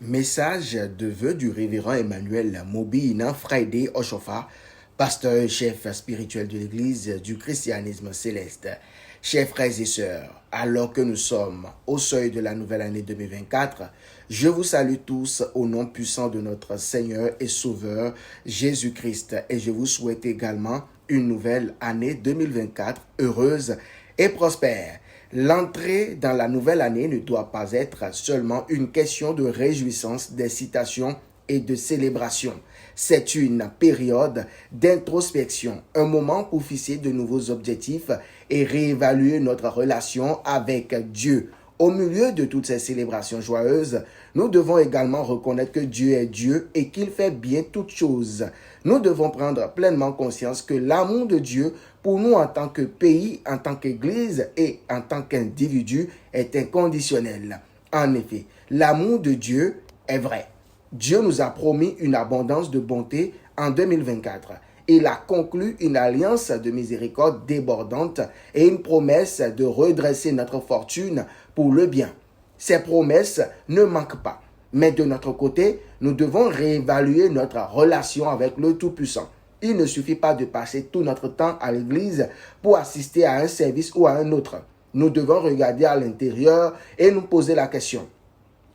Message de vœux du révérend Emmanuel Mobina Friday Oshofa, pasteur et chef spirituel de l'Église du christianisme céleste. Chers frères et sœurs, alors que nous sommes au seuil de la nouvelle année 2024, je vous salue tous au nom puissant de notre Seigneur et Sauveur Jésus-Christ et je vous souhaite également une nouvelle année 2024 heureuse et prospère. L'entrée dans la nouvelle année ne doit pas être seulement une question de réjouissance, d'excitation et de célébration. C'est une période d'introspection, un moment pour fixer de nouveaux objectifs et réévaluer notre relation avec Dieu. Au milieu de toutes ces célébrations joyeuses, nous devons également reconnaître que Dieu est Dieu et qu'il fait bien toutes choses. Nous devons prendre pleinement conscience que l'amour de Dieu pour nous en tant que pays, en tant qu'Église et en tant qu'individu est inconditionnel. En effet, l'amour de Dieu est vrai. Dieu nous a promis une abondance de bonté en 2024. Il a conclu une alliance de miséricorde débordante et une promesse de redresser notre fortune pour le bien. Ces promesses ne manquent pas. Mais de notre côté, nous devons réévaluer notre relation avec le Tout-Puissant. Il ne suffit pas de passer tout notre temps à l'église pour assister à un service ou à un autre. Nous devons regarder à l'intérieur et nous poser la question.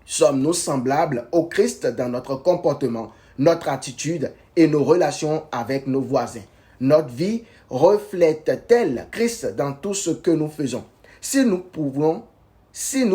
Sommes-nous semblables au Christ dans notre comportement, notre attitude et nos relations avec nos voisins? Notre vie reflète-t-elle Christ dans tout ce que nous faisons? Si nous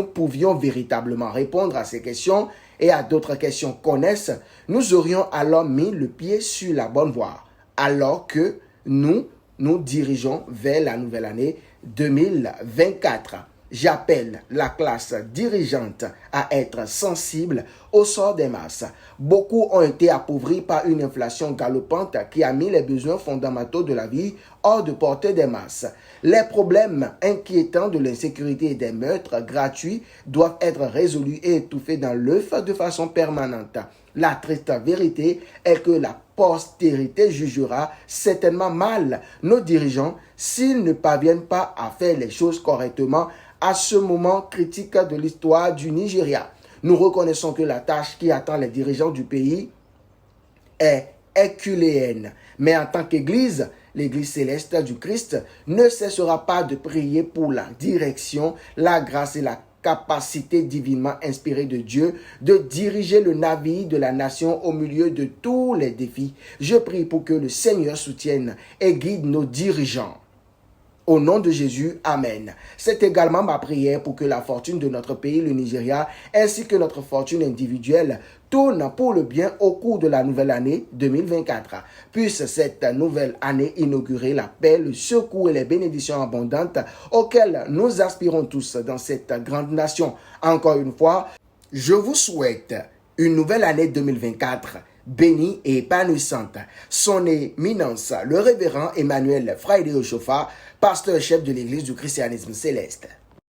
pouvions véritablement répondre à ces questions et à d'autres questions connexes, nous aurions alors mis le pied sur la bonne voie, alors que nous dirigeons vers la nouvelle année 2024. J'appelle la classe dirigeante à être sensible au sort des masses. Beaucoup ont été appauvris par une inflation galopante qui a mis les besoins fondamentaux de la vie hors de portée des masses. Les problèmes inquiétants de l'insécurité et des meurtres gratuits doivent être résolus et étouffés dans l'œuf de façon permanente. La triste vérité est que la postérité jugera certainement mal nos dirigeants s'ils ne parviennent pas à faire les choses correctement à ce moment critique de l'histoire du Nigeria. Nous reconnaissons que la tâche qui attend les dirigeants du pays est herculéenne. Mais en tant qu'Église, l'Église céleste du Christ ne cessera pas de prier pour la direction, la grâce et la capacité divinement inspirée de Dieu de diriger le navire de la nation au milieu de tous les défis. Je prie pour que le Seigneur soutienne et guide nos dirigeants. Au nom de Jésus, Amen. C'est également ma prière pour que la fortune de notre pays, le Nigeria, ainsi que notre fortune individuelle, tourne pour le bien au cours de la nouvelle année 2024. Puisse cette nouvelle année inaugurer la paix, le secours et les bénédictions abondantes auxquelles nous aspirons tous dans cette grande nation. Encore une fois, je vous souhaite une nouvelle année 2024 bénie et épanouissante. Son éminence, le révérend Emmanuel Friday Oshofa, pasteur chef de l'Église du christianisme céleste.